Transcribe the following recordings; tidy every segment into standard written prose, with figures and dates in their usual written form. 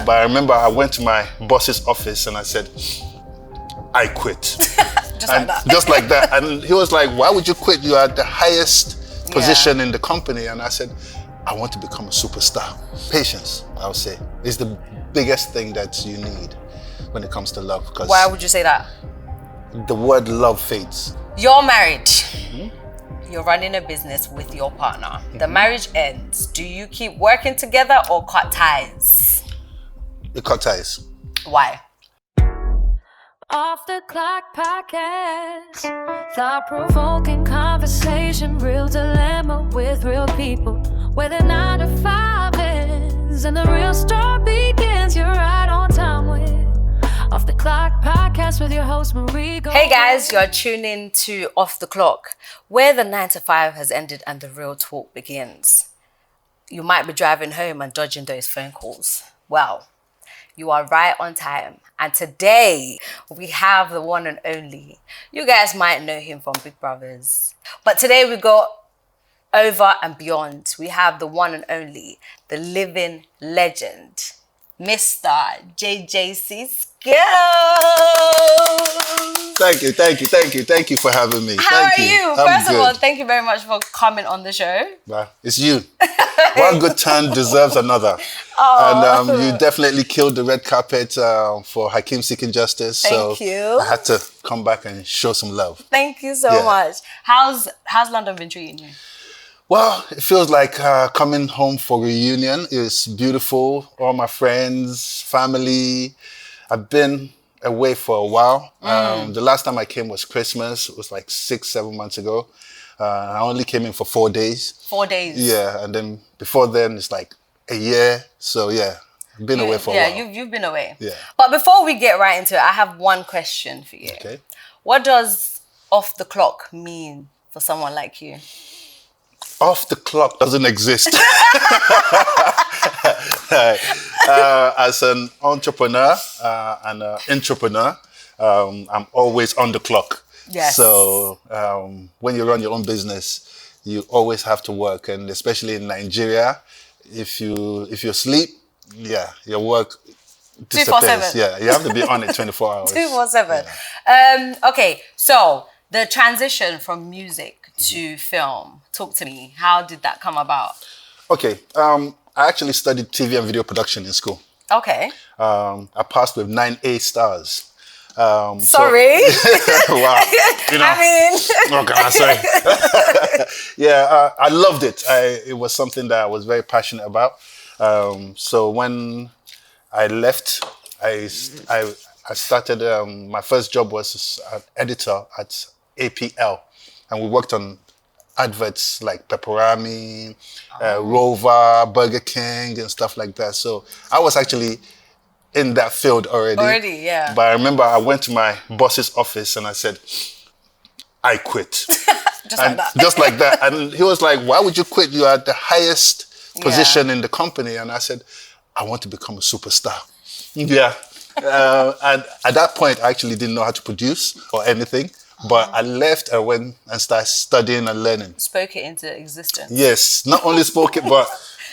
But I remember I went to my boss's office and I said, I quit. Just like that. And he was like, why would you quit? You are at the highest position in the company. And I said, I want to become a superstar. Patience, I would say, is the biggest thing that you need when it comes to love. Why would you say that? The word love fades. You're married. You're running a business with your partner. The marriage ends. Do you keep working together or cut ties? You cut ties. Why? Off the Clock podcast, thought-provoking conversation, real dilemma with real people, where the 9 to 5 ends and the real story begins. You're right on time with Off the Clock podcast with your host Marie. Hey guys, you're tuning to Off the Clock, where the 9 to 5 has ended and the real talk begins. You might be driving home and dodging those phone calls. Well, you are right on time. And today we have the one and only. You guys might know him from Big Brothers. But today we go over and beyond. We have the one and only, the living legend, Mr. JJC Skillz. Thank you for having me. How are you? First of all, thank you very much for coming on the show. Well, it's you. One good turn deserves another. And you definitely killed the red carpet for Hakeem Seeking Justice. Thank you. I had to come back and show some love. Thank you so much. How's London been treating you? Well, it feels like coming home for reunion. It's beautiful. All my friends, family. I've been away for a while. The last time I came was Christmas. It was like 6-7 months ago. I only came in for 4 days. 4 days? Yeah, and then before then it's like a year. So yeah, I've been away for a while. Yeah, you've been away. Yeah. But before we get right into it, I have one question for you. Okay. What does off the clock mean for someone like you? Off the clock doesn't exist. As an entrepreneur and an entrepreneur, I'm always on the clock. Yes. So when you run your own business, you always have to work, and especially in Nigeria, if you sleep, your work disappears. 24/7. Yeah, you have to be on it 24 hours. 24/7. Okay, so the transition from music to film. Talk to me. How did that come about? Okay, I actually studied TV and video production in school. Okay. I passed with 9 A stars. Sorry. Wow. You know, I mean. What can I say? I loved it. It was something that I was very passionate about. So when I left, I started, my first job was as an editor at EP1. And we worked on adverts like Pepperami, Rover, Burger King, and stuff like that. So I was actually in that field already. Yeah. But I remember I went to my boss's office and I said, I quit. Just like that. And he was like, why would you quit? You are at the highest position in the company. And I said, I want to become a superstar. Yeah. And at that point, I actually didn't know how to produce or anything. But I left and went and started studying and learning. Spoke it into existence. Yes, not only spoke it, but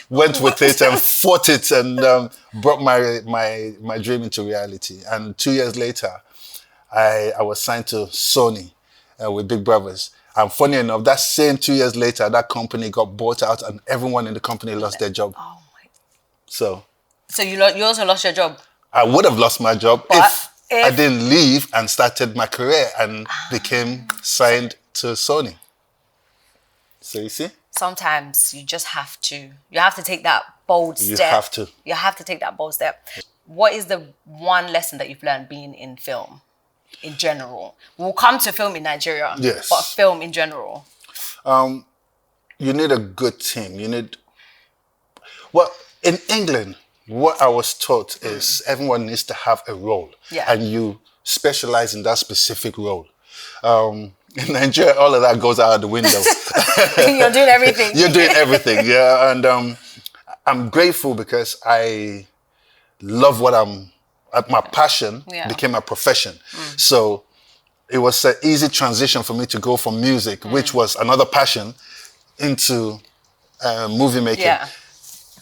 went with it and fought it and brought my dream into reality. And 2 years later, I was signed to Sony with Big Brothers. And funny enough, that same 2 years later, that company got bought out and everyone in the company lost their job. Oh my! So you also lost your job? I would have lost my job if I didn't leave and started my career and became signed to Sony. So you see? Sometimes you just have to take that bold step. You have to take that bold step. What is the one lesson that you've learned being in film in general? We'll come to film in Nigeria, yes, but film in general. You need a good team. In England, what I was taught is everyone needs to have a role, and you specialize in that specific role. In Nigeria, all of that goes out the window. You're doing everything. You're doing everything, yeah. And I'm grateful because I love what my passion became my profession. So it was an easy transition for me to go from music, which was another passion, into movie making. Yeah.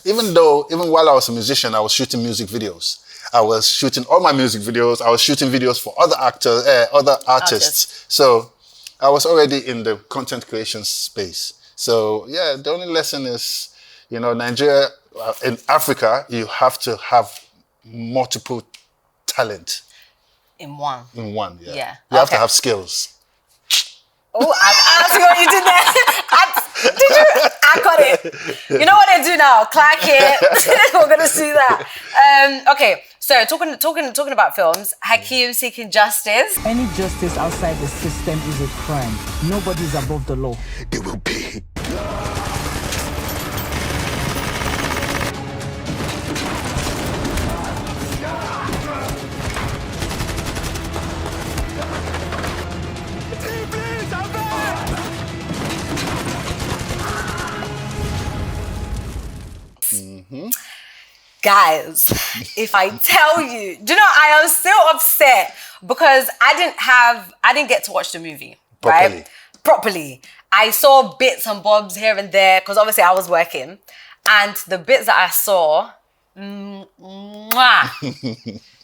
even while I was a musician, I was shooting music videos. I was shooting all my music videos. I was shooting videos for other actors, other artists. So I was already in the content creation space. So yeah, the only lesson is, Nigeria, in Africa, you have to have multiple talent. In one. Yeah. Yeah. You have to have skills. Oh, I see what you did there. I got it. You know what they do now? Clack it. We're gonna see that. Okay, so talking about films. Hakeem seeking justice. Any justice outside the system is a crime. Nobody's above the law. They will pay. Guys, if I tell you, do you know, I am still upset because I didn't get to watch the movie properly. I saw bits and bobs here and there because obviously I was working, and the bits that I saw,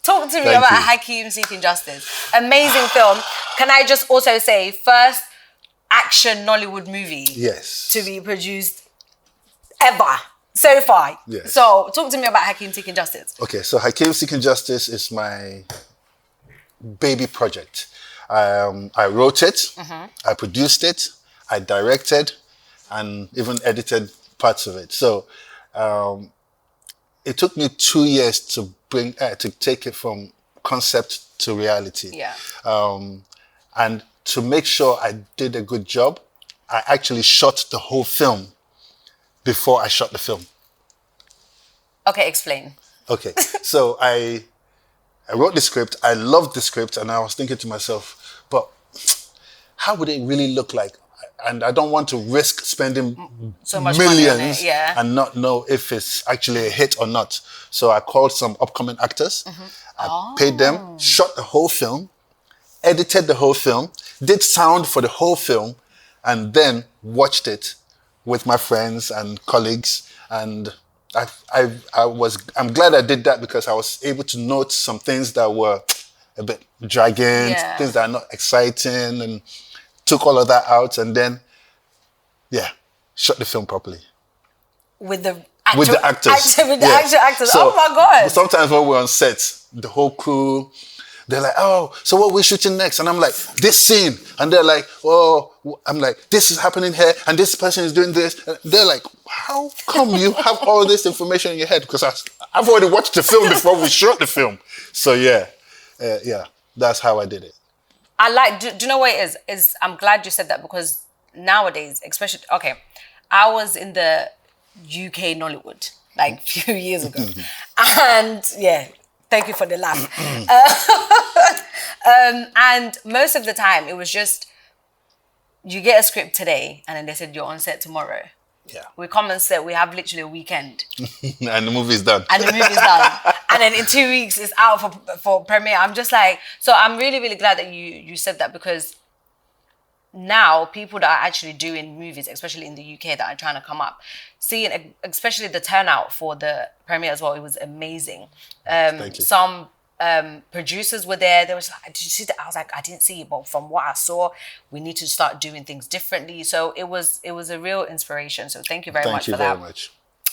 talk to me about Hakeem Seeking Justice. Amazing film. Can I just also say, first action Nollywood movie to be produced ever. So far. Yes. So talk to me about Hakeem Seeking Justice. Okay, so Hakeem Seeking Justice is my baby project. I wrote it, I produced it, I directed, and even edited parts of it. So it took me 2 years to take it from concept to reality. Yeah. And to make sure I did a good job, I actually shot the whole film before I shot the film. Okay, explain. Okay, so I wrote the script, I loved the script, and I was thinking to myself, but how would it really look like? And I don't want to risk spending so much millions money on it, and not know if it's actually a hit or not. So I called some upcoming actors, I paid them, shot the whole film, edited the whole film, did sound for the whole film, and then watched it with my friends and colleagues, and I'm glad I did that because I was able to note some things that were a bit dragging, things that are not exciting, and took all of that out, and then shot the film properly with the actors. Actual actors. So, oh my God! Sometimes when we're on set, the whole crew, they're like, "Oh, so what we're shooting next?" And I'm like, "This scene," and they're like, "Oh," I'm like, "This is happening here, and this person is doing this." And they're like, "How come you have all this information in your head?" Because I've already watched the film before we shot the film. So that's how I did it. I like. Do you know what it is? I'm glad you said that because nowadays, especially, I was in the UK Nollywood like a few years ago, and thank you for the laugh. And most of the time, it was just you get a script today, and then they said you're on set tomorrow. Yeah. We come and set. We have literally a weekend, and the movie's done. And then in 2 weeks it's out for premiere. I'm just like, so I'm really, really glad that you said that, because now people that are actually doing movies, especially in the UK, that are trying to come up, seeing especially the turnout for the premiere as well, it was amazing. Thank you. Some producers were there. They was like, "Did you see that?" I was like, "I didn't see it, but from what I saw, we need to start doing things differently." So it was a real inspiration. So thank you very much for that. Thank you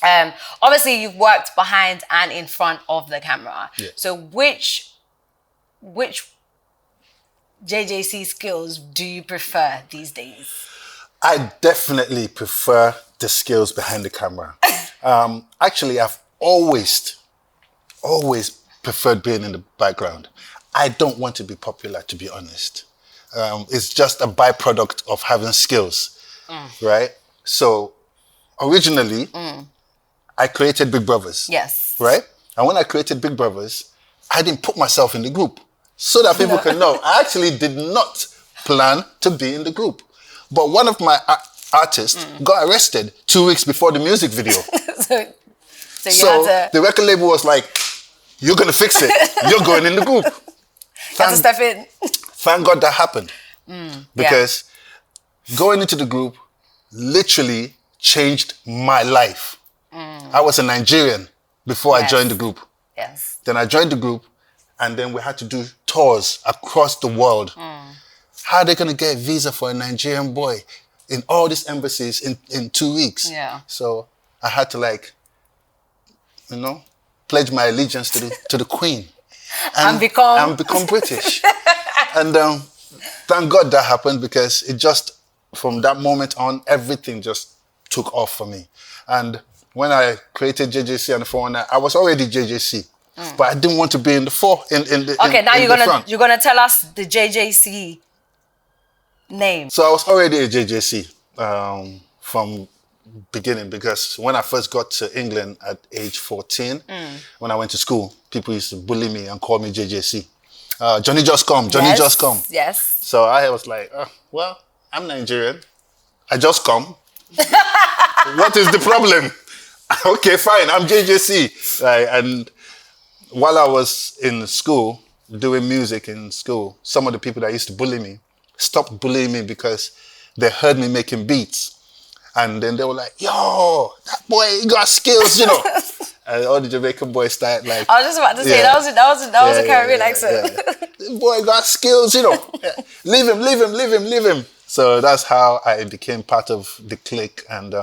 very much. Obviously, you've worked behind and in front of the camera. Yeah. So which JJC skills do you prefer these days? I definitely prefer the skills behind the camera. Actually, I've always preferred being in the background. I don't want to be popular, to be honest. It's just a byproduct of having skills, right? So originally, I created Big Brothers. Yes. Right? And when I created Big Brothers, I didn't put myself in the group so that people can know. I actually did not plan to be in the group. But one of my artists got arrested 2 weeks before the music video. So the record label was like, "You're going to fix it. You're going in the group." That's a step in. Thank God that happened. Because going into the group literally changed my life. I was a Nigerian before I joined the group. Yes. Then I joined the group, and then we had to do tours across the world. How are they going to get a visa for a Nigerian boy in all these embassies in 2 weeks? Yeah. So I had to pledge my allegiance to the Queen And become British. And thank God that happened, because it just, from that moment on, everything just took off for me. And when I created JJC and the 419, I was already JJC, but I didn't want to be in the you're gonna tell us the JJC name. So I was already a JJC from beginning, because when I first got to England at age 14, when I went to school, people used to bully me and call me JJC. Johnny just come, Johnny just come. Yes. So I was like, well, I'm Nigerian. I just come. What is the problem? Okay, fine, I'm JJC. And while I was in school, doing music in school, some of the people that used to bully me stopped bullying me because they heard me making beats. And then they were like, yo, that boy, he got skills, And all the Jamaican boys started like... I was just about to say, that was a Caribbean accent. The boy got skills, Leave him. So that's how I became part of the clique, and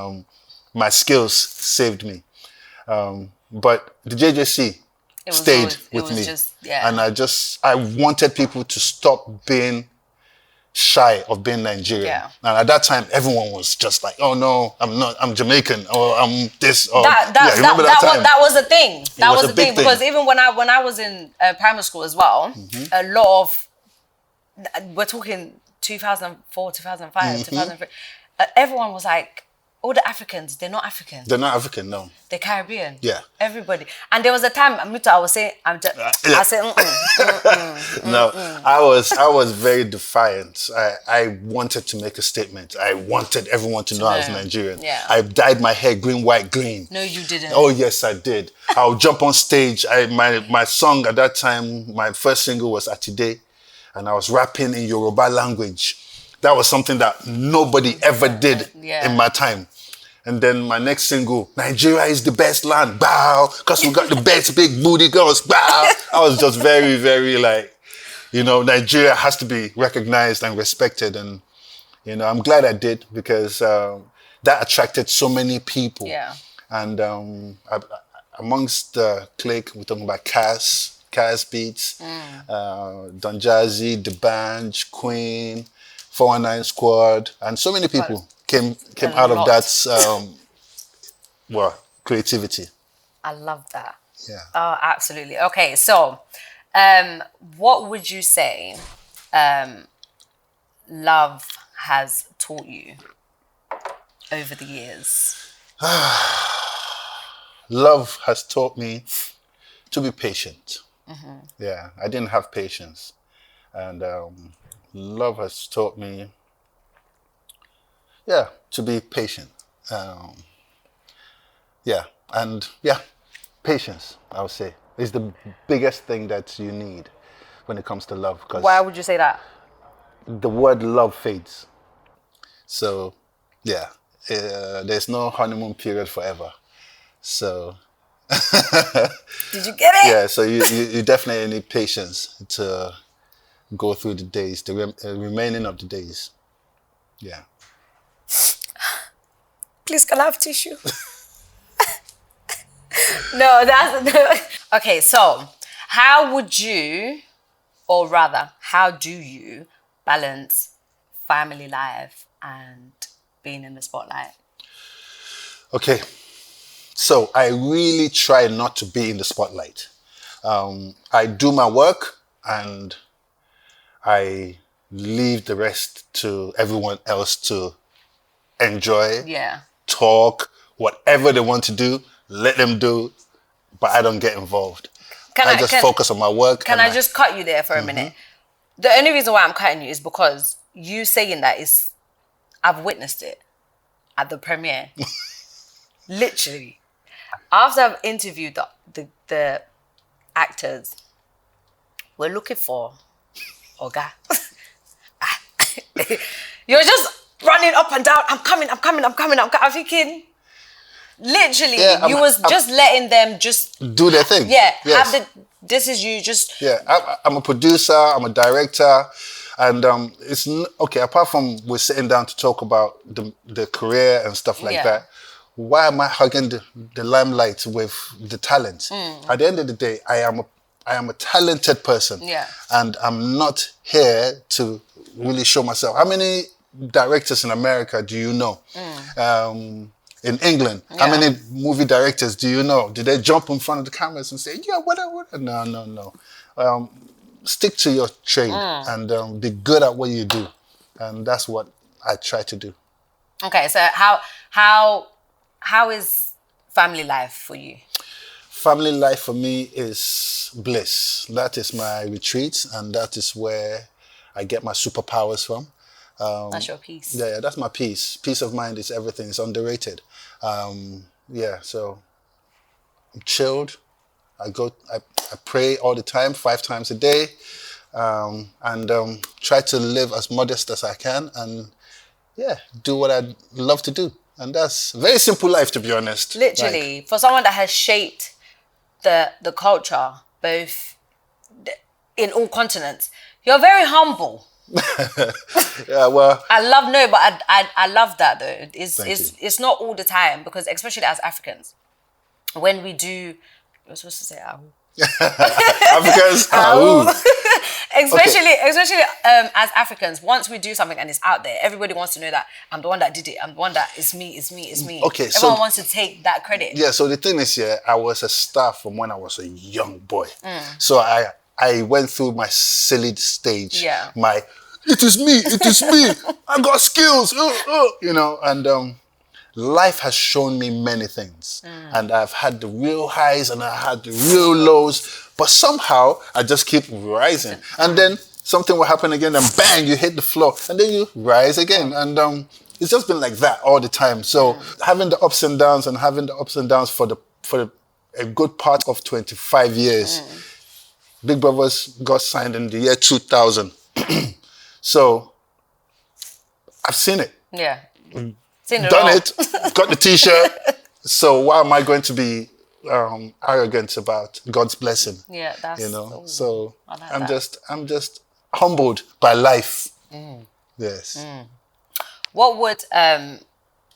my skills saved me. But the JJC stayed with me. And I wanted people to stop being shy of being Nigerian. Yeah. And at that time, everyone was just like, oh no, I'm not, I'm Jamaican, or I'm this, or... That was a thing. That was a thing, thing. because even when I was in primary school as well, a lot of, we're talking 2004, 2005, 2003, everyone was like, all the Africans, they're not African. They're not African, no. They're Caribbean. Yeah. Everybody. And there was a time, I was saying, I said, No, I was very defiant. I wanted to make a statement. I wanted everyone to know I was Nigerian. Yeah. I dyed my hair green, white, green. No, you didn't. Oh, yes, I did. I'll jump on stage. My song at that time, my first single was Atide, and I was rapping in Yoruba language. That was something that nobody ever did in my time. And then my next single, Nigeria is the best land, bow, because we got the best big booty girls, bow. I was just very, very Nigeria has to be recognized and respected. And, I'm glad I did, because that attracted so many people. Yeah. And amongst the clique, we're talking about Cass Beats, Don Jazzy, The Banj, Queen, 419 Squad, and so many people came out of that creativity. I love that. Yeah. Oh, absolutely. Okay, so what would you say love has taught you over the years? Love has taught me to be patient. Yeah, I didn't have patience. And love has taught me, to be patient. Patience, I would say, is the biggest thing that you need when it comes to love. Why would you say that? The word love fades. So, there's no honeymoon period forever. So... Did you get it? Yeah, so you definitely need patience to go through the days, the remaining of the days. Yeah. Please, can I have tissue? No, okay, so how would you, or rather, how do you balance family life and being in the spotlight? Okay, so I really try not to be in the spotlight. I do my work and I leave the rest to everyone else to enjoy, talk, whatever they want to do, let them do, but I don't get involved. I just focus on my work. Can I just cut you there for a minute? The only reason why I'm cutting you is because you saying that is, I've witnessed it at the premiere. Literally. After I've interviewed the actors, we're looking for Oga. You're just running up and down. I'm coming. I'm thinking, Literally, Yeah, you was just letting them just do their thing. yeah. Yes. This is you just Yeah, I'm a producer, I'm a director, and okay. Apart from we're sitting down to talk about the career and stuff like Yeah. that, why am I hugging the limelight with the talent? At the end of the day, I am a talented person, Yeah. and I'm not here to really show myself. How many directors in America do you know? In England, how many movie directors do you know? Do they jump in front of the cameras and say, yeah, whatever? No. Stick to your trade and be good at what you do. And that's what I try to do. okay. So how is family life for you? Family life for me is bliss. That is my retreat, and that is where I get my superpowers from. That's your piece. Yeah, that's my peace. Peace of mind is everything. It's underrated. So I'm chilled. I pray all the time, 5 times a day, and try to live as modest as I can, and do what I love to do. And that's a very simple life, to be honest. Literally, for someone that has shaped the culture, both in all continents, you're very humble. Yeah, well, I love that though. It's not all the time, because especially as Africans, when we do, you're supposed to say "Ahu." Africans, especially as Africans, once we do something and it's out there, everybody wants to know that I'm the one that did it. I'm the one that it's me. Okay, everyone wants to take that credit. Yeah, so the thing is, I was a star from when I was a young boy. So I went through my silly stage. Yeah. It is me. I got skills, and life has shown me many things. And I've had the real highs and I had the real lows, but somehow I just keep rising. And then something will happen again and bang, you hit the floor and then you rise again. And it's just been like that all the time. So having the ups and downs for a good part of 25 years, Big Brothers got signed in the year 2000. So I've seen it. Yeah. Done it, got the t-shirt. So why am I going to be arrogant about God's blessing? Yeah, that's So I like I'm that. just humbled by life. Yes. What would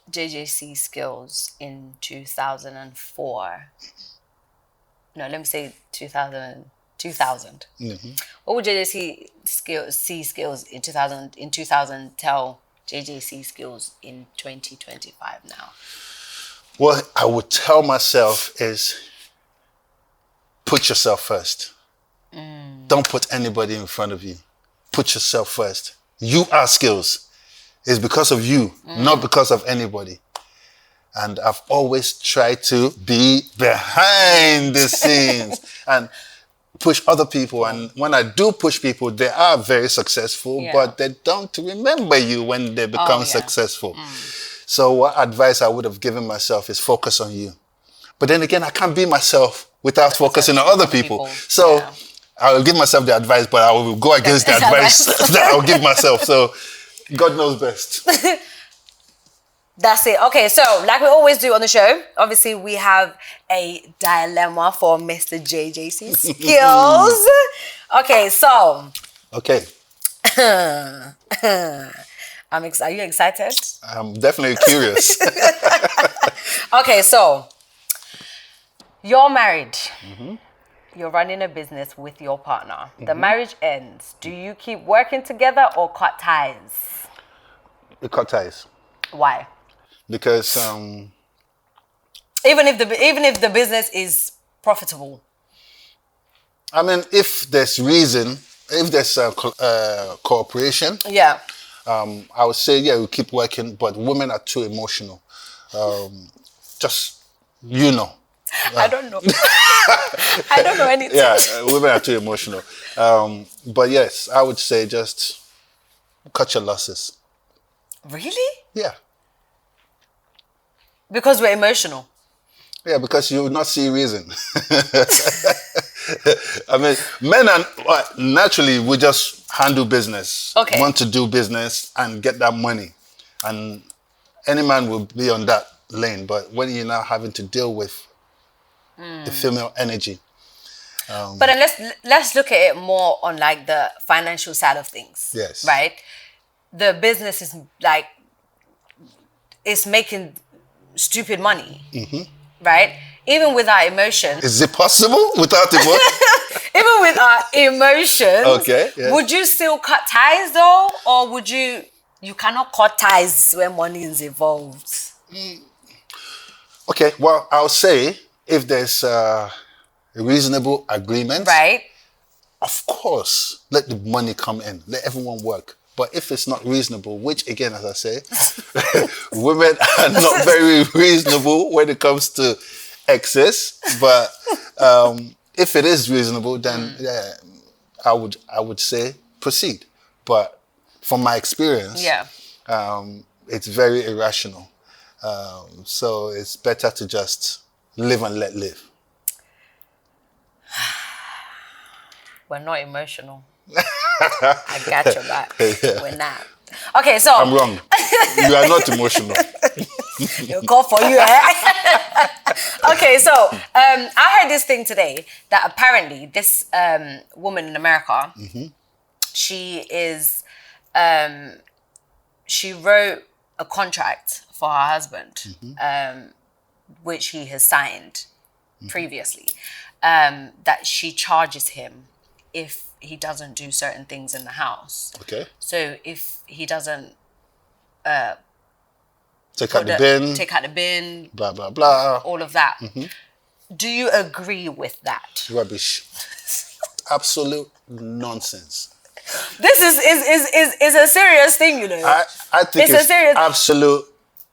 JJC Skillz in 2004? No, let me say 2000. What would JJC Skillz in 2000 tell JJC Skillz in 2025 now? What I would tell myself is put yourself first. Don't put anybody in front of you. Put yourself first. You are Skillz. It's because of you, not because of anybody. And I've always tried to be behind the scenes and push other people. And when I do push people, they are very successful, but they don't remember you when they become successful. So what advice I would have given myself is focus on you. But then again, I can't be myself without focusing on other people. So I will give myself the advice, but I will go against the advice that I'll give myself. So God knows best. That's it. Okay, so like we always do on the show, obviously we have a dilemma for Mr. JJC Skillz. Okay, so. Okay. Are you excited? I'm definitely curious. Okay, so you're married. You're running a business with your partner. The marriage ends. Do you keep working together or cut ties? We cut ties. Why? Because even if the business is profitable. I mean, if there's reason, if there's cooperation, I would say we keep working. But women are too emotional. I don't know. I don't know anything. Yeah, women are too emotional. But yes, I would say just cut your losses. Really? Yeah. Because we're emotional. Yeah, because you will not see reason. I mean, men are naturally we just handle business. Okay. Want to do business and get that money, and any man will be on that. lane. But when you're now having to deal with the female energy. But then let's look at it more on like the financial side of things. Yes. Right? The business is like, it's making stupid money. Right? Even with our emotions. Is it possible without emotion? Even with our emotions. Okay. Yes. Would you still cut ties though? Or would you cannot cut ties when money is involved? Okay, well, I'll say if there's a reasonable agreement, Right? of course, let the money come in. Let everyone work. But if it's not reasonable, which again, as I say, women are not very reasonable when it comes to excess. But if it is reasonable, then yeah, I would say proceed. But from my experience, it's very irrational. So it's better to just live and let live. We're not emotional. I got your back. We're not. Okay, so I'm wrong. You are not emotional. It'll call for you, eh? Okay, so I heard this thing today that apparently this woman in America, she is, she wrote a contract for her husband, which he has signed previously, that she charges him if he doesn't do certain things in the house. Okay. So if he doesn't Take out the bin, blah, blah, blah. all of that. Do you agree with that? Rubbish. Absolute nonsense. This is a serious thing, you know. I think It's a serious- absolute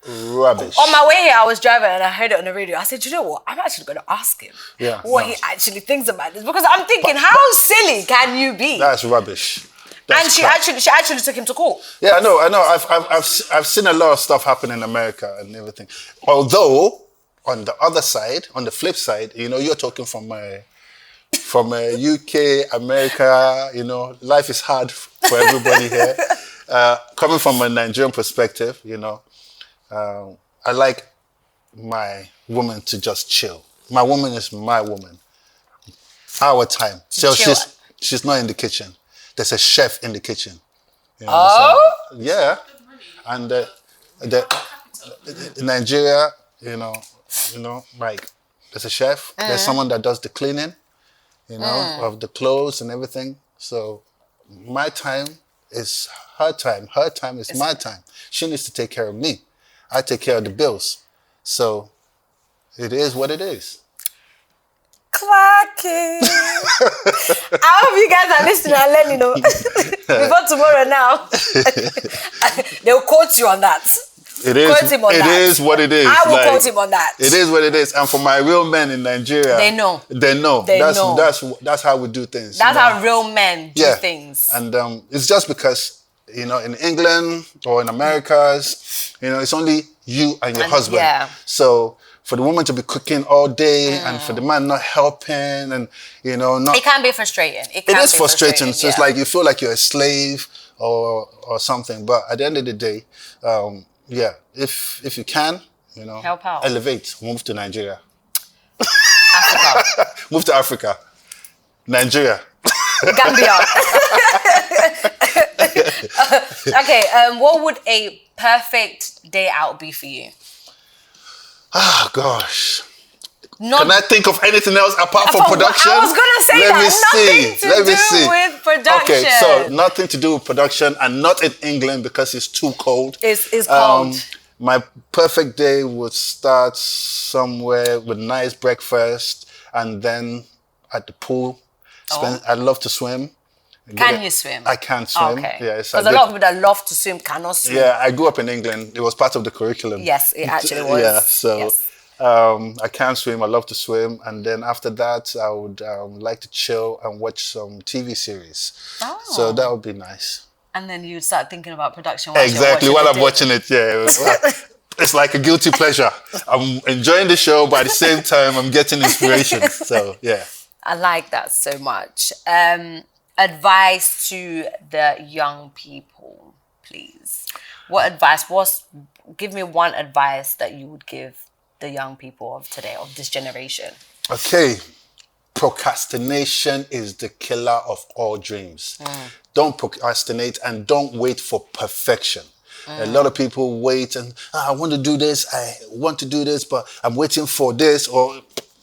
rubbish. On my way here, I was driving and I heard it on the radio. I said, you know what? I'm actually going to ask him what he actually thinks about this. Because I'm thinking, how silly can you be? That's rubbish. That's And she crap. actually took him to court. Yeah, I know. I've seen a lot of stuff happen in America and everything. Although, on the other side, on the flip side, you know, you're talking from a UK, America, you know, life is hard for everybody here. Coming from a Nigerian perspective, you know, I like my woman to just chill. My woman is my woman. Our time. So chill. she's not in the kitchen. There's a chef in the kitchen. You Oh? understand? Yeah. And in Nigeria, you know, like there's a chef. There's someone that does the cleaning, you know, of the clothes and everything. So my time is her time. Her time is my time. She needs to take care of me. I take care of the bills. So it is what it is. Clacking. I hope you guys are listening and learning, you know. Before tomorrow now. They'll quote you on that. It is. Quote him on It that. is what it is. I will quote him on that. It is what it is. And for my real men in Nigeria, They know. They know. They know. That's how we do things. That's you know? how real men do things. And it's just because, you know, in England or in Americas, you know, it's only you and your husband. Yeah. So for the woman to be cooking all day and for the man not helping and, you know, not... It can be frustrating. It is frustrating. So it's yeah. like you feel like you're a slave or something. But at the end of the day, if you can, you know, help out. Elevate, move to Nigeria. Africa. Move to Africa. Nigeria. Gambia. Okay, what would a perfect day out be for you? Oh, gosh. Not Can I think of anything else apart from production? I was gonna say Let me see. with production. Okay, so nothing to do with production and not in England because it's too cold. It's cold. My perfect day would start somewhere with nice breakfast and then at the pool. I'd love to swim. Can you swim? I can swim. Okay. Yes, because a lot of people that love to swim cannot swim. Yeah, I grew up in England. It was part of the curriculum. Yes, it actually was. Yeah, so yes. I can swim. I love to swim. And then after that, I would like to chill and watch some TV series. Oh. So that would be nice. And then you start thinking about production. Exactly, while I'm watching it, yeah. It's like a guilty pleasure. I'm enjoying the show, but at the same time, I'm getting inspiration. So, yeah. I like that so much. Advice to the young people, please. What advice give me one advice that you would give the young people of today, of this generation? Okay. Procrastination is the killer of all dreams. Don't procrastinate and don't wait for perfection. A lot of people wait and I want to do this, but I'm waiting for this or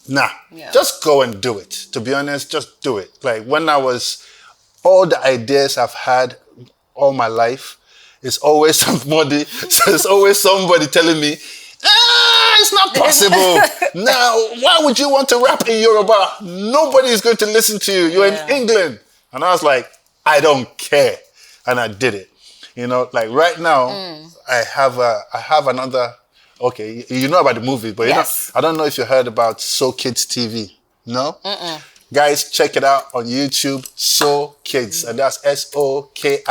nah. Just go and do it. To be honest, just do it. Like when all the ideas I've had all my life, it's always somebody telling me, it's not possible. Now, why would you want to rap in Yoruba? Nobody is going to listen to you. You're in England. And I was like, I don't care. And I did it. You know, like right now, I have another, okay, you know about the movie, but I don't know if you heard about So Kids TV. No? Guys, check it out on YouTube, So Kids. And that's SOKIDZ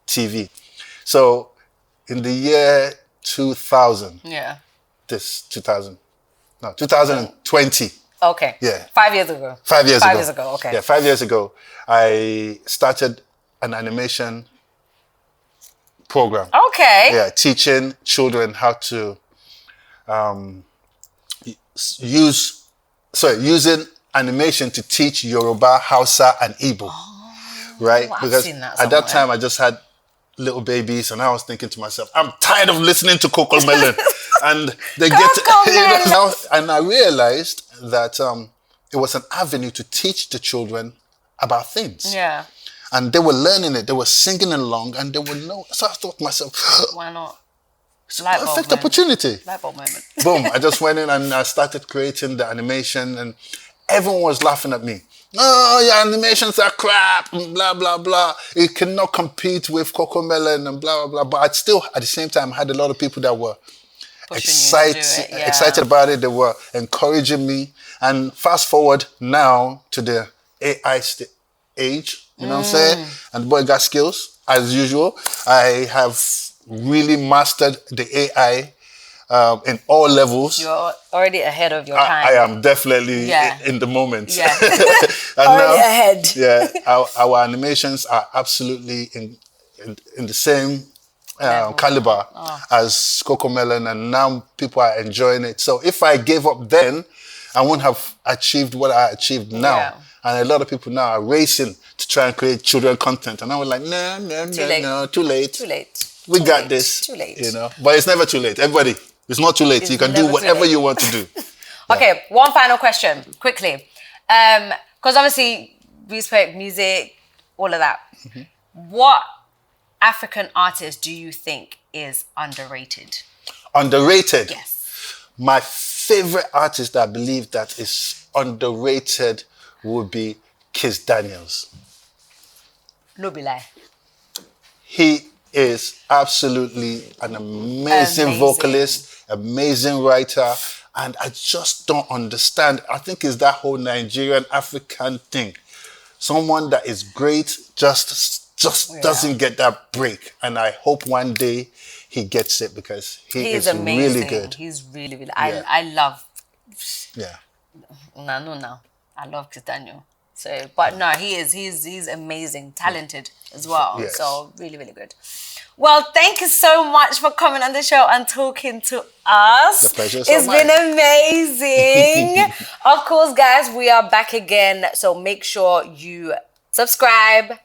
TV. So in the year 2000. 2020. Okay. Yeah. 5 years ago. 5 years ago. 5 years ago, okay. Yeah, 5 years ago, I started an animation program. Okay. Yeah, teaching children how to using animation to teach Yoruba, Hausa, and Igbo. Right? I've Because seen that at that time, I just had little babies, and I was thinking to myself, I'm tired of listening to Coco Melon. And they and I realized that it was an avenue to teach the children about things. Yeah. And they were learning it, they were singing along, and they would know. So I thought to myself, why not? It's a perfect opportunity. Light bulb moment. Boom, I just went in and I started creating the animation, and everyone was laughing at me. Oh, your animations are crap, and blah, blah, blah. It cannot compete with Coco Melon and blah, blah, blah. But I still, at the same time, had a lot of people that were excited about it. They were encouraging me. And fast forward now to the AI age, you know what I'm saying? And the boy got skills, as usual. I have really mastered the AI in all levels. You're already ahead of your time. I am definitely in the moment. Yeah. And already ahead. Yeah, our animations are absolutely in the same caliber as Coco Melon, and now people are enjoying it. So if I gave up then, I wouldn't have achieved what I achieved now. Yeah. And a lot of people now are racing to try and create children content. And I was like, no, too late. Too late. We got this. Too late. You know, but it's never too late. Everybody, it's not too late. It's you can do whatever you want to do. Okay, one final question, quickly. Because obviously we spoke music, all of that. What African artist do you think is underrated? Underrated? Yes. My favorite artist that I believe that is underrated would be Kiss Daniels. No be lie. He is absolutely an amazing vocalist, amazing writer, and I just don't understand. I think it's that whole Nigerian African thing. Someone that is great just doesn't get that break, and I hope one day he gets it because he is amazing. Really good. He's really, really. I love. Yeah. No. I love Kiss Daniel. So, but no, he's amazing, talented as well. Yes. So really, really good. Well, thank you so much for coming on the show and talking to us. The pleasure is It's been amazing. Of course, guys, we are back again. So make sure you subscribe,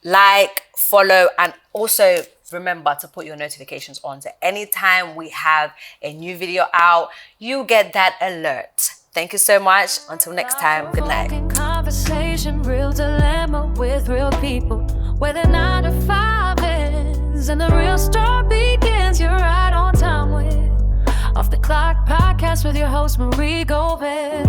like, follow, and also remember to put your notifications on. So anytime we have a new video out, you get that alert. Thank you so much. Until next time, good night. Conversation, real dilemma with real people, where the 9 to 5 is and the real story begins. You're right on time with Off the Clock podcast with your host Marie Gomez.